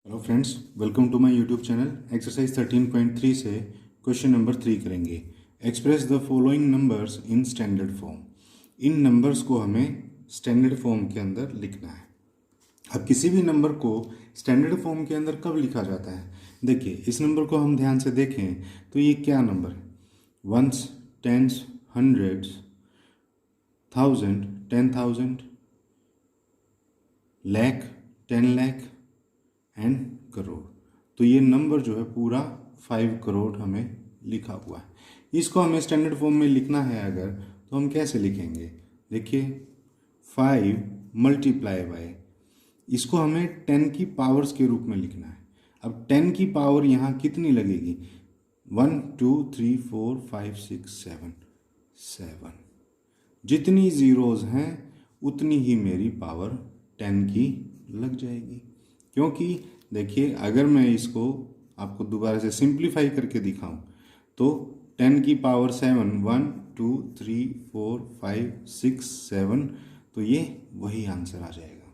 Hello friends, welcome to my YouTube channel. Exercise 13.3 से question number 3 करेंगे। Express the following numbers in standard form. इन numbers को हमें standard form के अंदर लिखना है। अब किसी भी नंबर को स्टैंडर्ड फॉर्म के अंदर कब लिखा जाता है? देखिए, इस नंबर को हम ध्यान से देखें तो ये क्या नंबर है? Ones, tens, hundreds, thousand, 10,000, lakh, 10 lakh and crore. तो ये नंबर जो है पूरा 5 करोड़ हमें लिखा हुआ है। इसको हमें स्टैंडर्ड फॉर्म में लिखना है अगर, तो हम कैसे लिखेंगे? देखिए, 5 मल्टीप्लाई बाय, इसको हमें 10 की पावर्स के रूप में लिखना है। अब 10 की पावर यहाँ कितनी लगेगी? 1 2 3 4 5 6 7 7। जितनी ज़ीरोज़ हैं उतनी ही मेरी पावर 10 की लग जाएगी। क्योंकि देखिए, अगर मैं इसको आपको दोबारा से सिंप्लीफाई करके दिखाऊं तो 10 की पावर 7, 1 2 3 4 5 6 7, तो ये वही आंसर आ जाएगा।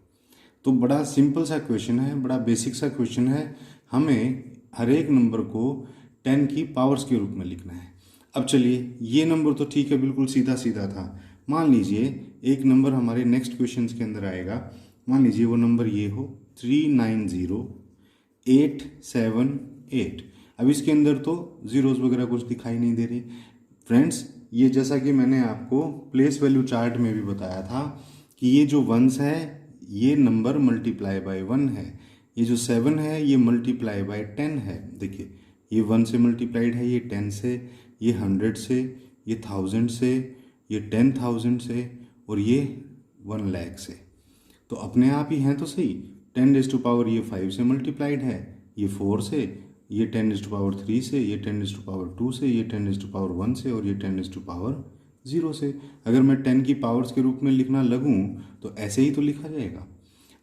तो बड़ा सिंपल सा क्वेश्चन है, बड़ा बेसिक सा क्वेश्चन है। हमें हर एक नंबर को 10 की पावर्स के रूप में लिखना है। अब चलिए, ये नंबर तो ठीक है, बिल्कुल सीधा सीधा था। मान लीजिए एक नंबर हमारे नेक्स्ट क्वेश्चन के अंदर आएगा। मान लीजिए वो नंबर ये हो 390878। अब इसके अंदर तो जीरोस वगैरह कुछ दिखाई नहीं दे रही। फ्रेंड्स, ये जैसा कि मैंने आपको प्लेस वैल्यू चार्ट में भी बताया था कि ये जो वंस है ये नंबर मल्टीप्लाई बाय 1 है, ये जो 7 है ये मल्टीप्लाई बाय 10 है। देखिए, ये 1 से मल्टीप्लाइड है, ये 10 से, ये 100 से, ये 1000 से, ये 10,000 से, और ये 1 लाख से। तो अपने आप ही हैं तो सही। 10 रेज टू पावर ये 5 से मल्टीप्लाइड है, ये 4 से, ये 10 रेज टू पावर 3 से, ये 10 रेज टू पावर 2 से, ये 10 रेज टू पावर 1 से, और ये 10 रेज टू पावर 0 से। अगर मैं 10 की पावर्स के रूप में लिखना लगूं तो ऐसे ही तो लिखा जाएगा।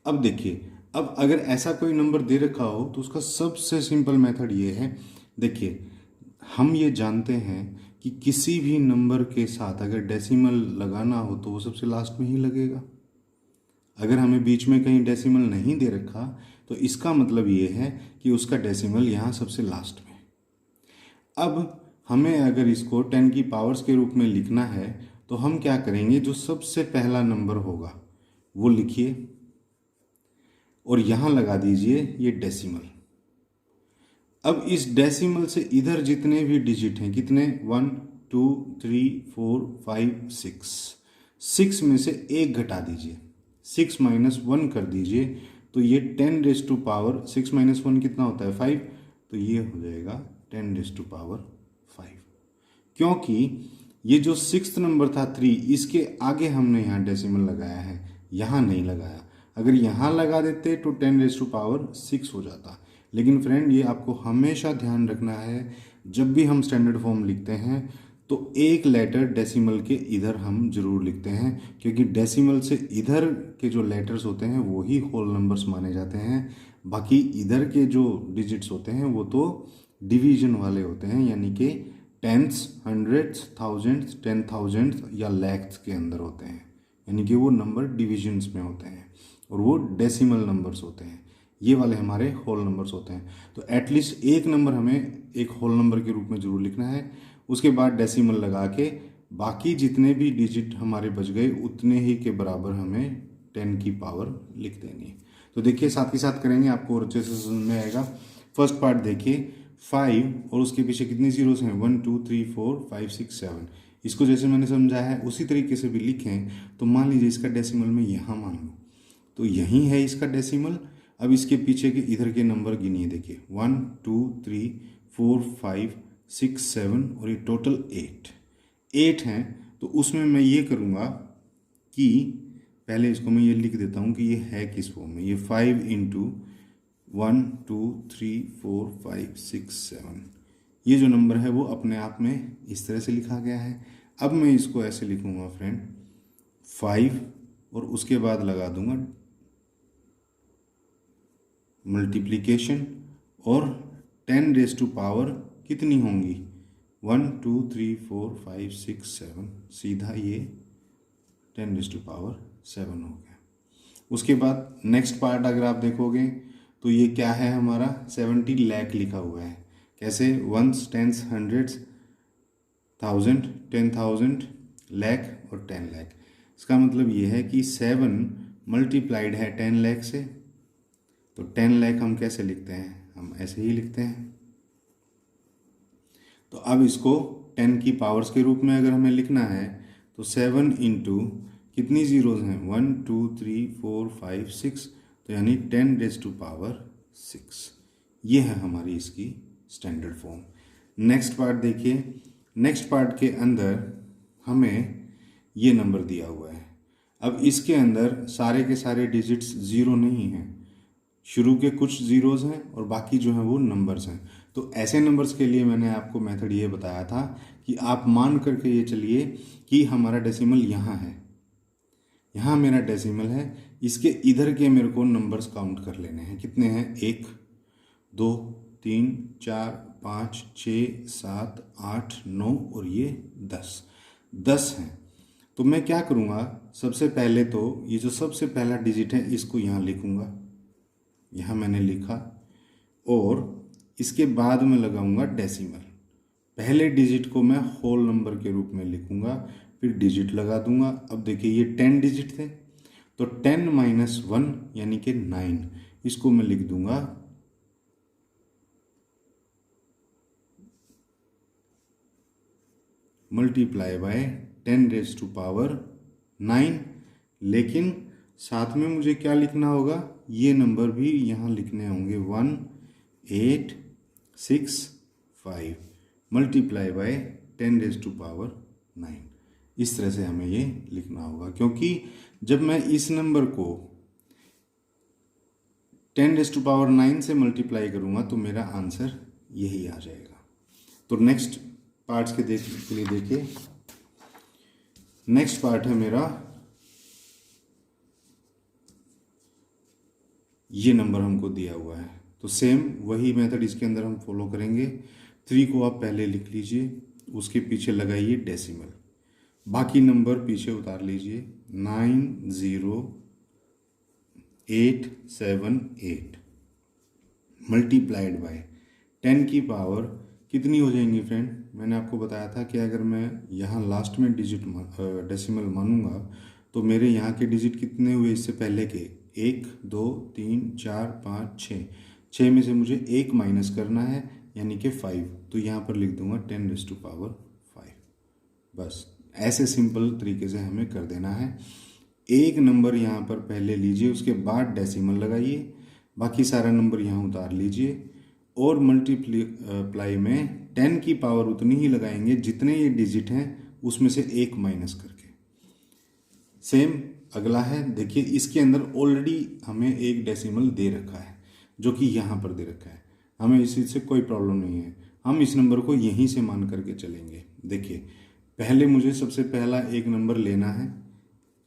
अब देखिए, अब अगर ऐसा कोई नंबर दे रखा हो तो उसका सबसे सिंपल मेथड ये है। देखिए, हम ये जानते हैं कि किसी भी नंबर के साथ अगर डेसिमल लगाना हो तो वो सबसे लास्ट में ही लगेगा। अगर हमें बीच में कहीं डेसिमल नहीं दे रखा तो इसका मतलब ये है कि उसका डेसिमल यहाँ सबसे लास्ट में। अब हमें अगर इसको 10 की पावर्स के रूप में लिखना है तो हम क्या करेंगे? जो सबसे पहला नंबर होगा वो लिखिए और यहाँ लगा दीजिए ये डेसिमल। अब इस डेसिमल से इधर जितने भी डिजिट हैं, कितने? 1 2 3 4 5 6 में से एक घटा दीजिए, 6 माइनस 1 कर दीजिए, तो ये 10 रेज टू पावर 6 माइनस 1 कितना होता है? 5। तो ये हो जाएगा 10 रेज टू पावर 5। क्योंकि ये जो 6th नंबर था 3, इसके आगे हमने यहाँ डेसिमल लगाया है, यहाँ नहीं लगाया। अगर यहाँ लगा देते तो 10 रेज टू पावर 6 हो जाता। लेकिन फ्रेंड, ये आपको हमेशा ध्यान रखना है, जब भी हम स्टैंडर्ड फॉर्म लिखते हैं तो एक लेटर डेसिमल के इधर हम जरूर लिखते हैं, क्योंकि डेसिमल से इधर के जो लेटर्स होते हैं वो ही होल नंबर्स माने जाते हैं। बाकी इधर के जो डिजिट्स होते हैं वो तो डिवीजन वाले होते हैं, यानी कि टेंस, हंड्रेड्स, थाउजेंड्स, 10,000 या लैक्स के अंदर होते हैं, यानी कि वो नंबर डिविजन्स में होते हैं और वो डेसिमल नंबर्स होते हैं। ये वाले हमारे होल नंबर्स होते हैं। तो एटलीस्ट एक नंबर हमें एक होल नंबर के रूप में जरूर लिखना है, उसके बाद डेसिमल लगा के बाकी जितने भी डिजिट हमारे बच गए उतने ही के बराबर हमें 10 की पावर लिख देनी है। तो देखिए, साथ ही साथ करेंगे, आपको और अच्छे से समझ में आएगा। फर्स्ट पार्ट देखिए, 5 और उसके पीछे कितनी जीरोस हैं? 1 2 3 4 5 6 7। इसको जैसे मैंने समझाया है उसी तरीके से भी लिखें। तो मान लीजिए इसका डेसिमल मैं यहाँ मान लूँ तो यहीं है इसका डेसिमल। अब इसके पीछे के इधर के नंबर गिनिए। देखिए, 1 2 3 4 5 6 7 और ये टोटल 8 हैं। तो उसमें मैं ये करूँगा कि पहले इसको मैं ये लिख देता हूँ कि ये है किस फॉर्म में। ये 5 इंटू 1 2 3 4 5 6 7, ये जो नंबर है वो अपने आप में इस तरह से लिखा गया है। अब मैं इसको ऐसे लिखूँगा फ्रेंड, 5 और उसके बाद लगा दूंगा मल्टीप्लिकेशन, और 10 रेज टू पावर कितनी होंगी? 1 2 3 4 5 6 7, सीधा ये 10 रेज टू पावर 7 हो गया। उसके बाद नेक्स्ट पार्ट अगर आप देखोगे तो ये क्या है हमारा 70 लाख लिखा हुआ है। कैसे? वंस, टेंस, हंड्रेड्स, 1000, 10,000, लाख और 10 लाख। इसका मतलब ये है कि 7 मल्टीप्लाइड है 10 लाख से, तो 10 लाख हम कैसे लिखते हैं? हम ऐसे ही लिखते हैं। तो अब इसको 10 की पावर्स के रूप में अगर हमें लिखना है तो 7 इंटू कितनी ज़ीरोज़ हैं? 1 2 3 4 5 6, तो यानी 10 रेज़ टू पावर 6। ये है हमारी इसकी स्टैंडर्ड फॉर्म। नेक्स्ट पार्ट देखिए। नेक्स्ट पार्ट के अंदर हमें ये नंबर दिया हुआ है। अब इसके अंदर सारे के सारे डिजिट्स ज़ीरो नहीं हैं, शुरू के कुछ ज़ीरोज़ हैं और बाकी जो हैं वो नंबर्स हैं। तो ऐसे नंबर्स के लिए मैंने आपको मेथड ये बताया था कि आप मान करके ये चलिए कि हमारा डेसिमल यहाँ है, यहाँ मेरा डेसिमल है, इसके इधर के मेरे को नंबर्स काउंट कर लेने हैं। कितने हैं? 1 2 3 4 5 6 7 8 9 और ये 10 हैं। तो मैं क्या करूँगा? सबसे पहले तो ये जो सबसे पहला डिजिट है इसको यहाँ लिखूँगा, यहाँ मैंने लिखा, और इसके बाद में लगाऊंगा डेसिमल। पहले डिजिट को मैं होल नंबर के रूप में लिखूंगा, फिर डिजिट लगा दूंगा। अब देखिए ये 10 डिजिट थे, तो 10 माइनस 1 यानी कि 9, इसको मैं लिख दूंगा multiply by 10 raise to power 9। लेकिन साथ में मुझे क्या लिखना होगा? ये नंबर भी यहाँ लिखने होंगे, 1 8 6 5 multiply by 10 raise to power 9। इस तरह से हमें ये लिखना होगा, क्योंकि जब मैं इस नंबर को 10 रेज़ टू पावर 9 से मल्टीप्लाई करूँगा तो मेरा आंसर यही आ जाएगा। तो नेक्स्ट पार्ट्स के लिए देखिए। नेक्स्ट पार्ट है मेरा, ये नंबर हमको दिया हुआ है, तो सेम वही मेथड इसके अंदर हम फॉलो करेंगे। 3 को आप पहले लिख लीजिए, उसके पीछे लगाइए डेसिमल, बाकी नंबर पीछे उतार लीजिए। 90878 मल्टीप्लाइड बाय 10 की पावर कितनी हो जाएंगी फ्रेंड? मैंने आपको बताया था कि अगर मैं यहाँ लास्ट में डिजिट डेसिमल मानूंगा तो मेरे यहाँ के डिजिट कितने हुए इससे पहले के? 1 2 3 4 5 6, 6 में से मुझे 1 माइनस करना है यानी कि 5, तो यहाँ पर लिख दूंगा 10 रेज़ टू पावर 5। बस ऐसे सिंपल तरीके से हमें कर देना है। एक नंबर यहाँ पर पहले लीजिए, उसके बाद डेसिमल लगाइए, बाकी सारा नंबर यहाँ उतार लीजिए, और मल्टीप्लाई में 10 की पावर उतनी ही लगाएंगे जितने ये डिजिट हैं उसमें से 1 माइनस करके। सेम अगला है, देखिए इसके अंदर ऑलरेडी हमें एक डेसिमल दे रखा है जो कि यहाँ पर दे रखा है, हमें इस चीज़ से कोई प्रॉब्लम नहीं है, हम इस नंबर को यहीं से मान करके चलेंगे। देखिए पहले मुझे सबसे पहला एक नंबर लेना है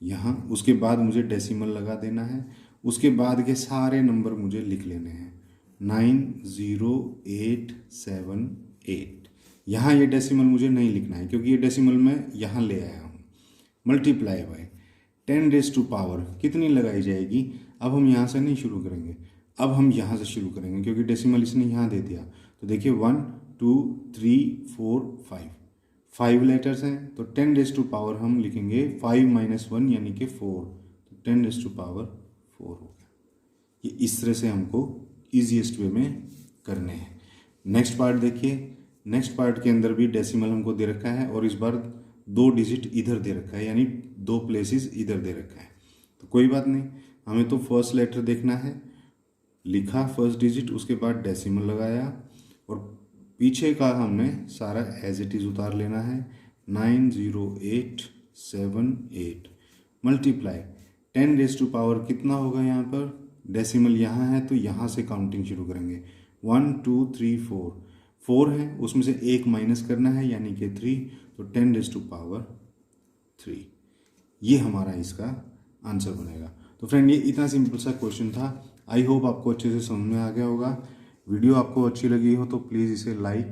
यहाँ, उसके बाद मुझे डेसिमल लगा देना है, उसके बाद के सारे नंबर मुझे लिख लेने हैं। 90878, यहाँ ये डेसिमल मुझे नहीं लिखना है क्योंकि ये डेसिमल मैं यहाँ ले आया हूँ। Multiply by 10 raise to power कितनी लगाई जाएगी? अब हम यहाँ से नहीं शुरू करेंगे, अब हम यहाँ से शुरू करेंगे क्योंकि डेसिमल इसने यहाँ दे दिया। तो देखिए 1 2 3 4 5 लेटर्स हैं, तो 10 रेज़ टू पावर हम लिखेंगे 5 माइनस 1 यानी कि 4, तो 10 रेज़ टू पावर 4 हो गया। ये इस तरह से हमको ईजीएस्ट वे में करने हैं। नेक्स्ट पार्ट देखिए, नेक्स्ट पार्ट के अंदर भी डेसिमल हमको दे रखा है और इस बार 2 डिजिट इधर दे रखा है, यानी 2 प्लेसेस इधर दे रखा है। तो कोई बात नहीं, हमें तो फर्स्ट लेटर देखना है, लिखा फर्स्ट डिजिट, उसके बाद डेसिमल लगाया और पीछे का हमने सारा एज इट इज़ उतार लेना है। 90878 मल्टीप्लाई 10 रेज़ टू पावर कितना होगा? यहाँ पर डेसिमल यहाँ है तो यहाँ से काउंटिंग शुरू करेंगे। 1 2 3 4 है, उसमें से 1 माइनस करना है यानी कि 3, तो 10 रेज़ टू पावर 3, ये हमारा इसका आंसर बनेगा। तो फ्रेंड ये इतना सिंपल सा क्वेश्चन था, आई होप आपको अच्छे से समझ में आ गया होगा। वीडियो आपको अच्छी लगी हो तो प्लीज़ इसे लाइक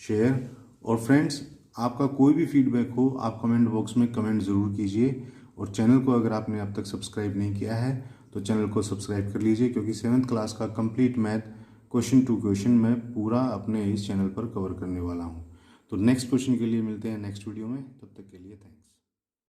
शेयर, और फ्रेंड्स आपका कोई भी फीडबैक हो आप कमेंट बॉक्स में कमेंट ज़रूर कीजिए, और चैनल को अगर आपने अब तक सब्सक्राइब नहीं किया है तो चैनल को सब्सक्राइब कर लीजिए, क्योंकि 7th क्लास का complete math question to question मैं पूरा अपने इस चैनल पर कवर करने वाला हूँ। तो नेक्स्ट क्वेश्चन के लिए मिलते हैं नेक्स्ट वीडियो में, तब तक के लिए थैंक्स।